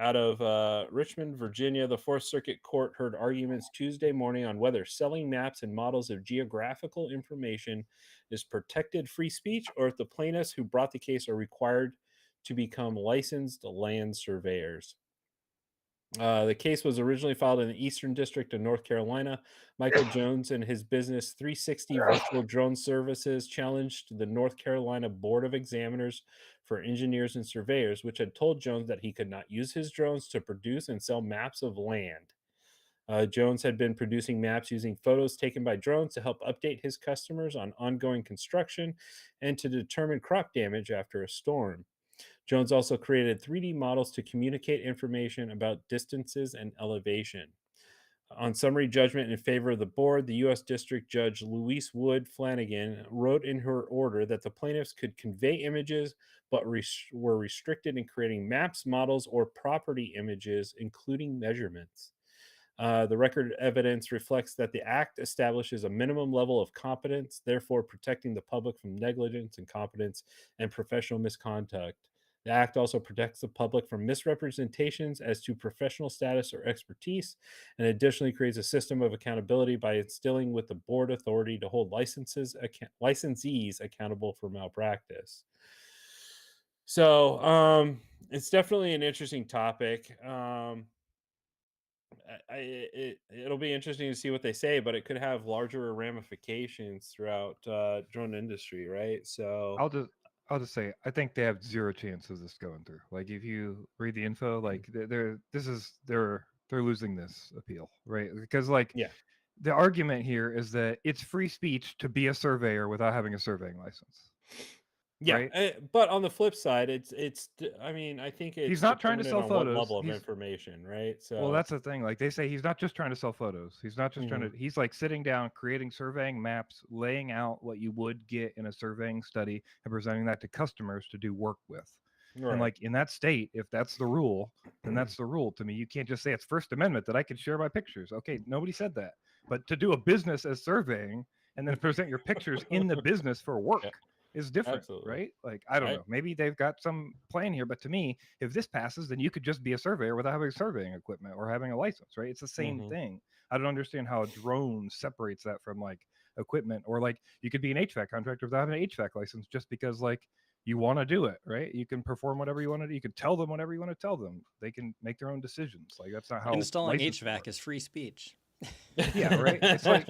Out of Richmond, Virginia, the Fourth Circuit Court heard arguments Tuesday morning on whether selling maps and models of geographical information is protected free speech or if the plaintiffs who brought the case are required to become licensed land surveyors. The case was originally filed in the Eastern District of North Carolina. Michael Jones and his business 360 Virtual Drone Services challenged the North Carolina Board of Examiners for Engineers and Surveyors, which had told Jones that he could not use his drones to produce and sell maps of land. Jones had been producing maps using photos taken by drones to help update his customers on ongoing construction and to determine crop damage after a storm. Jones also created 3D models to communicate information about distances and elevation. On summary judgment in favor of the board, the U.S. District Judge Louise Wood Flanagan wrote in her order that the plaintiffs could convey images but were restricted in creating maps, models, or property images, including measurements. The record evidence reflects that the act establishes a minimum level of competence, therefore protecting the public from negligence, incompetence, and professional misconduct. The act also protects the public from misrepresentations as to professional status or expertise, and additionally creates a system of accountability by instilling with the board authority to hold licensees accountable for malpractice. So it's definitely an interesting topic. It'll be interesting to see what they say, but it could have larger ramifications throughout drone industry, right? So I'll just say I think they have zero chance of this going through. Like if you read the info, like they're losing this appeal, right? Because like yeah, the argument here is that it's free speech to be a surveyor without having a surveying license. yeah. Right? But on the flip side, I mean, I think it's He's not trying to dependent sell on photos. what level of information, right? Well, So that's the thing. Like they say, he's not just trying to sell photos. He's not just trying to. He's like sitting down, creating surveying maps, laying out what you would get in a surveying study, and presenting that to customers to do work with. right. And like in that state, if that's the rule, then that's the rule to me. You can't just say it's First Amendment that I can share my pictures. Okay, nobody said that. But to do a business as surveying and then present your pictures in the business for work. Yeah. Is different, Absolutely. right? Like I don't know. Maybe they've got some plan here, but to me, if this passes, then you could just be a surveyor without having surveying equipment or having a license, right? It's the same thing. I don't understand how a drone separates that from like equipment, or like you could be an HVAC contractor without having an HVAC license just because like you want to do it, right? You can perform whatever you want to do. You can tell them whatever you want to tell them. They can make their own decisions. Like that's not how installing licenses HVAC work. is free speech. Yeah, right. It's like,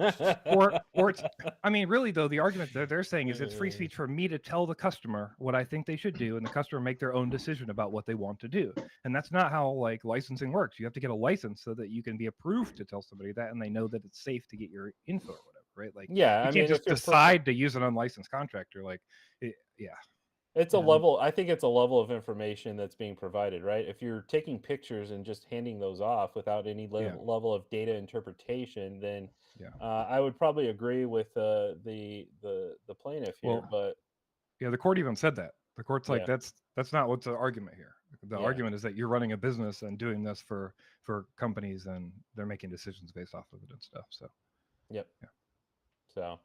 or it's. I mean, really though, the argument they're saying is it's free speech for me to tell the customer what I think they should do, and the customer make their own decision about what they want to do. And that's not how like licensing works. You have to get a license so that you can be approved to tell somebody that, and they know that it's safe to get your info or whatever, right? Like, yeah, you can't just decide to use an unlicensed contractor. Like, yeah. It's a level. I think it's a level of information that's being provided, right? If you're taking pictures and just handing those off without any level of data interpretation, then I would probably agree with the plaintiff here. But yeah, the court even said that. The court's like, that's not what's the argument here. The argument is that you're running a business and doing this for companies, and they're making decisions based off of it and stuff. So, yeah. So.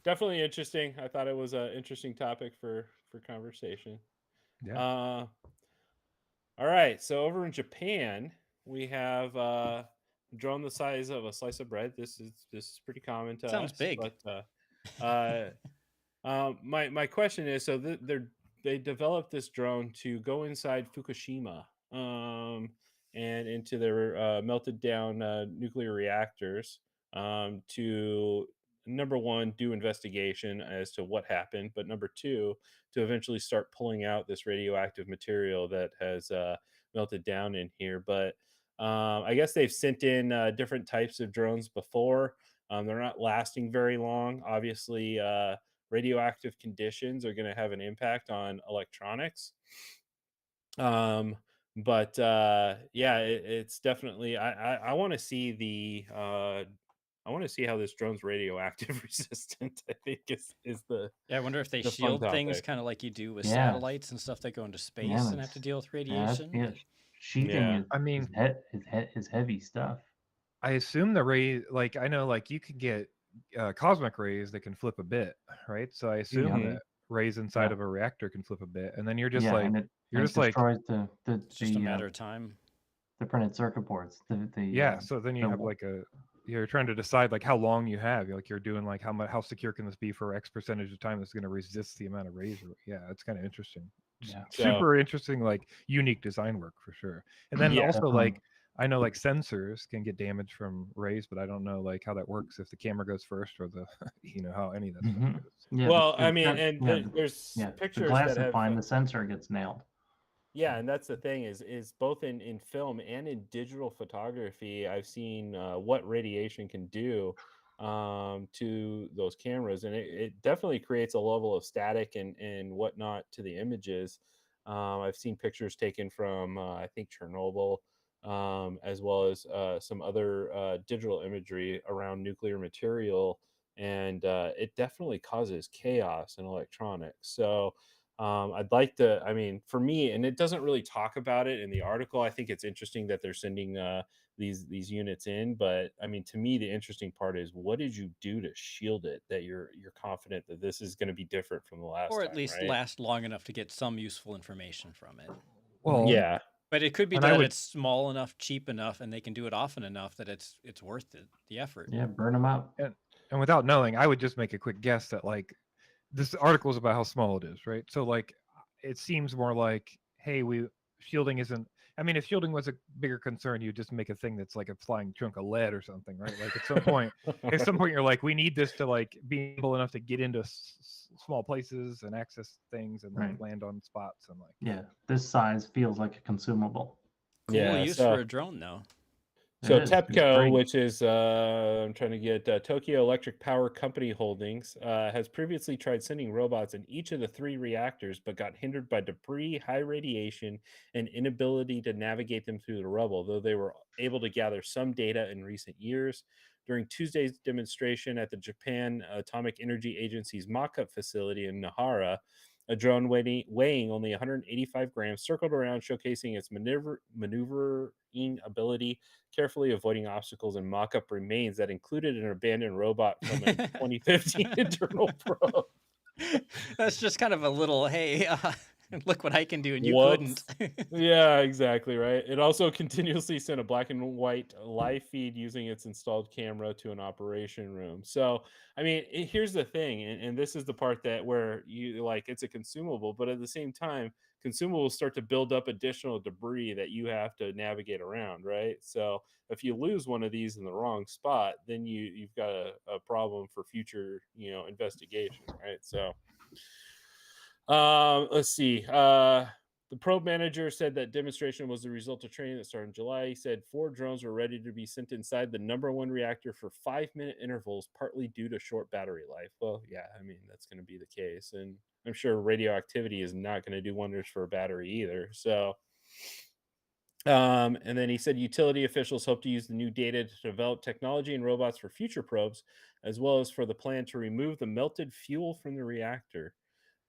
Definitely interesting. I thought it was an interesting topic for conversation. Yeah. All right. So over in Japan, we have a drone the size of a slice of bread. This is pretty common to us. Sounds big. But my question is, so they developed this drone to go inside Fukushima and into their melted down nuclear reactors to, number one, do investigation as to what happened, but number two, to eventually start pulling out this radioactive material that has melted down in here. But I guess they've sent in different types of drones before. They're not lasting very long. Obviously, radioactive conditions are going to have an impact on electronics. But yeah, it's definitely, I want to see I want to see how this drone's radioactive resistant. I think is the I wonder if they the fun shield things topic. kind of like you do with satellites and stuff that go into space and have to deal with radiation. Sheathing I mean, is heavy stuff. I assume the ray, I know, you could get cosmic rays that can flip a bit, right? So I assume that rays inside Yeah. of a reactor can flip a bit, and then you're just Yeah, like and it you're and just it like destroys It's just a matter of time. the printed circuit boards. yeah. So then you the have wa- like you're trying to decide like how long you have. You're doing like how secure can this be for X percentage of time that's going to resist the amount of rays. Yeah, it's kind of interesting. Yeah. So- Super interesting, like unique design work for sure. And then Yeah, also definitely. like I know like sensors can get damaged from rays, but I don't know like how that works if the camera goes first or the how any of that stuff Mhm. goes. Yeah. well, the I mean, sen- and yeah, there's the pictures glass that is have fine. The sensor gets nailed. yeah, and that's the thing is both in film and in digital photography, I've seen what radiation can do to those cameras, and it definitely creates a level of static and whatnot to the images. I've seen pictures taken from I think Chernobyl, as well as some other digital imagery around nuclear material, and it definitely causes chaos in electronics. So I'd like to, I mean, for me, and it doesn't really talk about it in the article. I think it's interesting that they're sending these units in, but I mean, to me, the interesting part is what did you do to shield it that you're confident that this is going to be different from the last Or time, at least right? last long enough to get some useful information from it. Well, Yeah, But it could be And I that would- it's small enough, cheap enough, and they can do it often enough that it's worth it, the effort. Yeah, burn them up. and without knowing, I would just make a quick guess that like this article is about how small it is, right? So like it seems more like, hey, shielding isn't. I mean, if shielding was a bigger concern, you'd just make a thing that's like a flying chunk of lead or something, right? Like at some point, you're like, we need this to like be able enough to get into small places and access things and like Right. land on spots and like. Yeah, this size feels like a consumable. Cool Yeah, use so- for a drone, though. So It is. It's TEPCO, great. which is I'm trying to get Tokyo Electric Power Company Holdings, has previously tried sending robots in each of the 3 reactors, but got hindered by debris, high radiation, and inability to navigate them through the rubble, though they were able to gather some data in recent years. During Tuesday's demonstration at the Japan Atomic Energy Agency's mock-up facility in Nahara, a drone weighing only 185 grams circled around, showcasing its maneuvering ability, carefully avoiding obstacles and mock-up remains that included an abandoned robot from a 2015 internal probe. That's just kind of a little, hey, look what I can do, and you Whoops. couldn't. Yeah, exactly right. It also continuously sent a black and white live feed using its installed camera to an operation room. So, I mean, here's the thing, and this is the part that where you like it's a consumable, but at the same time, consumables start to build up additional debris that you have to navigate around, right? So, if you lose one of these in the wrong spot, then you've got a problem for future, investigation, right? So, let's see. The probe manager said that demonstration was the result of training that started in July. He said 4 drones were ready to be sent inside the number 1 reactor for 5-minute intervals, partly due to short battery life. Well, yeah, I mean, that's going to be the case. And I'm sure radioactivity is not going to do wonders for a battery either. So, and then he said utility officials hope to use the new data to develop technology and robots for future probes, as well as for the plan to remove the melted fuel from the reactor.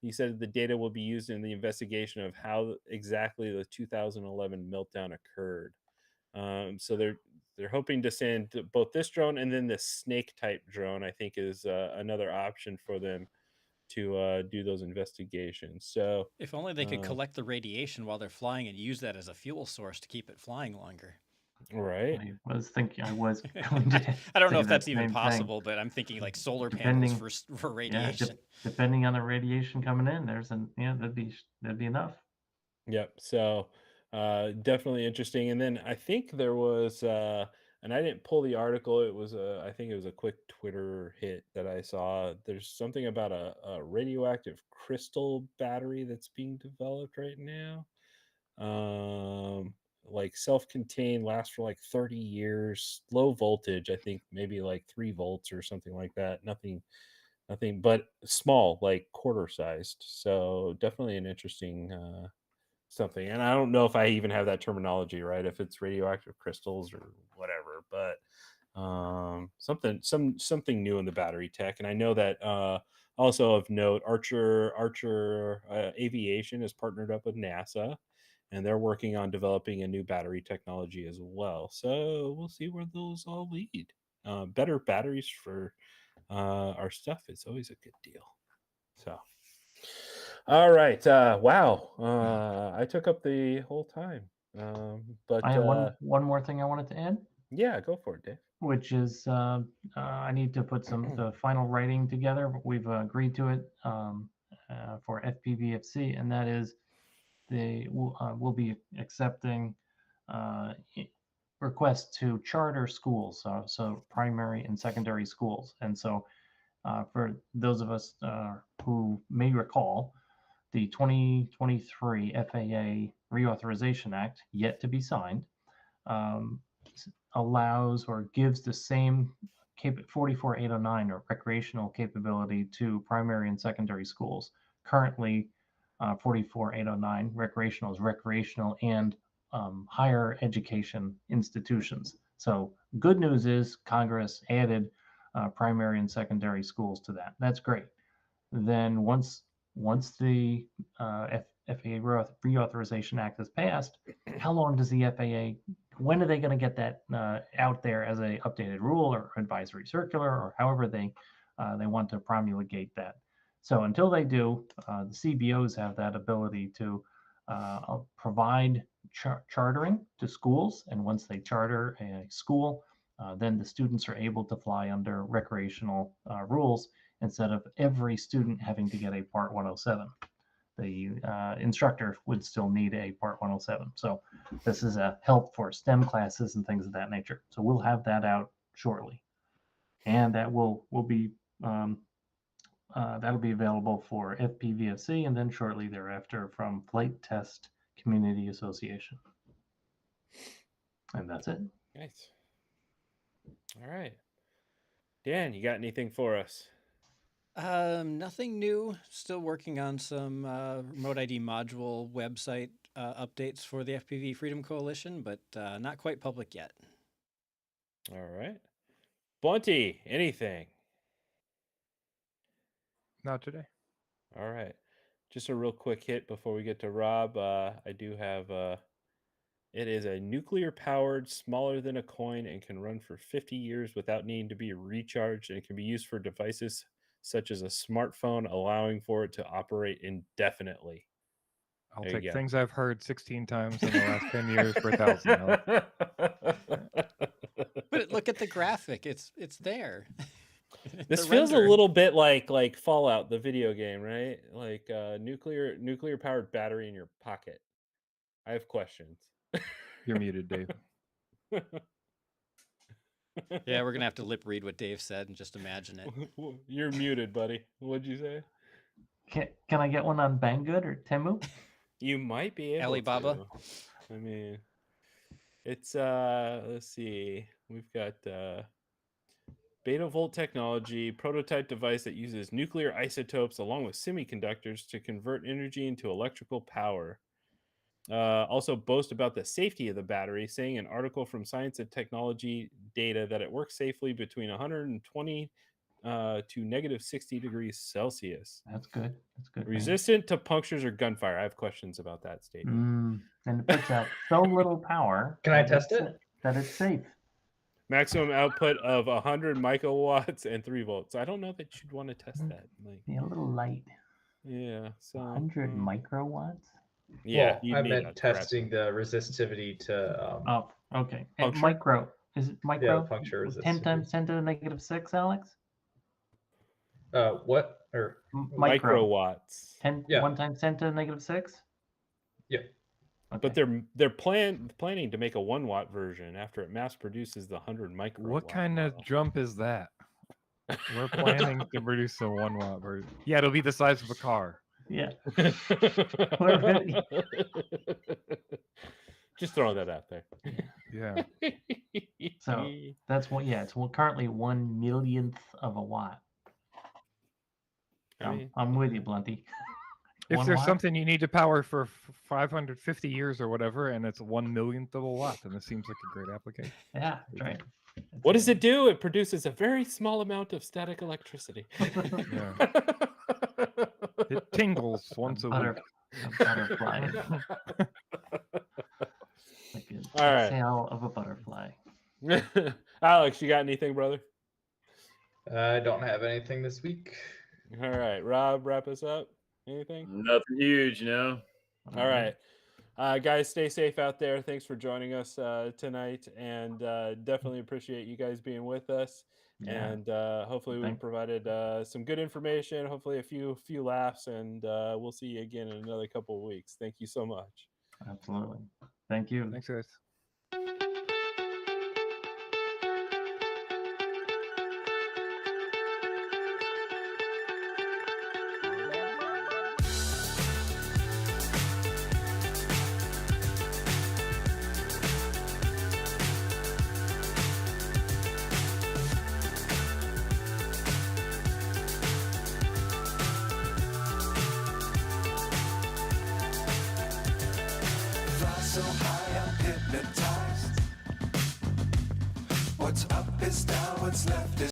He said the data will be used in the investigation of how exactly the 2011 meltdown occurred. So they're hoping to send both this drone and then the snake type drone. I think is another option for them to do those investigations. So If only they could collect the radiation while they're flying and use that as a fuel source to keep it flying longer. right, I was going to. I don't know say if that's that even same thing. possible, but I'm thinking like solar Depending- panels for Yeah, radiation. depending on the radiation coming in, that'd be enough. yep. So definitely interesting. And then I think there was and I didn't pull the article. It was I think it was a quick Twitter hit that I saw. There's something about a radioactive crystal battery that's being developed right now. Like self-contained, lasts for like 30 years, low voltage, I think maybe like 3 volts or something like that. Nothing, but small, like quarter sized. So definitely an interesting something. And I don't know if I even have that terminology right, if it's radioactive crystals or whatever, but something new in the battery tech. And I know that also of note, Archer Aviation has partnered up with NASA, and they're working on developing a new battery technology as well. So we'll see where those all lead. Better batteries for our stuff is always a good deal. So All right. Wow. I took up the whole time. But I have one more thing I wanted to add, yeah, go for it, Dave. which is I need to put the final writing together. But we've agreed to it for FPVFC, and that is we'll be accepting requests to charter schools, so primary and secondary schools. And so for those of us who may recall, the 2023 FAA Reauthorization Act, yet to be signed, allows or gives the same 44809 or recreational capability to primary and secondary schools. Currently, 44809 recreational is recreational and higher education institutions. So good news is Congress added primary and secondary schools to that. That's great. Then once the FAA Reauthorization Act is passed, how long does the FAA? When are they going to get that out there as a updated rule or advisory circular or however they want to promulgate that? So until they do, the CBOs have that ability to provide chartering to schools, and once they charter a school, then the students are able to fly under recreational rules instead of every student having to get a Part 107. The instructor would still need a Part 107. So this is a help for STEM classes and things of that nature. So we'll have that out shortly, and that will be that'll be available for FPVFC, and then shortly thereafter from Flight Test Community Association. And that's it. Nice. All right. Dan, you got anything for us? Nothing new. Still working on some remote ID module website updates for the FPV Freedom Coalition, but not quite public yet. All right. Bunty, anything? Not today. All right. Just a real quick hit before we get to Rob. I do have it is a nuclear powered, smaller than a coin, and can run for 50 years without needing to be recharged, and it can be used for devices such as a smartphone, allowing for it to operate indefinitely. I'll There you take go. things I've heard 16 times in the last 10 years for 1,000. But look at the graphic. It's there. This The feels render. a little bit like Fallout, the video game, right? Like nuclear powered battery in your pocket. I have questions. You're muted, Dave. Yeah, we're gonna have to lip read what Dave said and just imagine it. You're muted, buddy. What'd you say? Can I get one on Banggood or Temu? You might be able Alibaba? to. I mean, it's let's see. We've got Beta Volt technology, prototype device that uses nuclear isotopes along with semiconductors to convert energy into electrical power. Also boast about the safety of the battery, saying an article from Science and Technology Data that it works safely between 120 to negative 60 degrees Celsius. That's good. That's good. Resistant to punctures or gunfire. I have questions about that statement. And it puts out so little power. Can I that test it's- it? That it's safe. Maximum output of 100 microwatts and 3 volts. I don't know that you'd want to test that. Like, Yeah, a little light. yeah, so 100 microwatts. yeah, Well, you'd I need meant a testing the resistivity to Oh, okay. And Puncture? micro. Is it micro? puncture 10 resistivity. times 10 to the negative 6, Alex? what or Micro. microwatts. 10, Yeah. 1 times 10 to the negative 6? Yeah. Okay. But they're planning to make a 1 watt version after it mass produces the 100 micro. What kind of jump is that? We're planning to produce a 1 watt version. Yeah, it'll be the size of a car. Yeah. Just throwing that out there. Yeah. So that's what, yeah, it's currently 1 millionth of a watt. I mean, I'm with you, Blunty. If 1 there's watt? something you need to power for 550 years or whatever, and it's 1 millionth of a watt, then this seems like a great application. Yeah, that's right. what does it do? It produces a very small amount of static electricity. Yeah. It tingles once a week. A butterfly. Like an All right. exhale of a butterfly. Alex, you got anything, brother? I don't have anything this week. All right, Rob, wrap us up. Anything? Nothing huge, no. All right. Guys, stay safe out there. Thanks for joining us tonight, and definitely appreciate you guys being with us. Yeah. And hopefully we Thank- provided some good information, hopefully a few laughs, and we'll see you again in another couple of weeks. Thank you so much. Absolutely. Thank you. Thanks, guys. Fly so high, I'm hypnotized. What's up is down, what's left is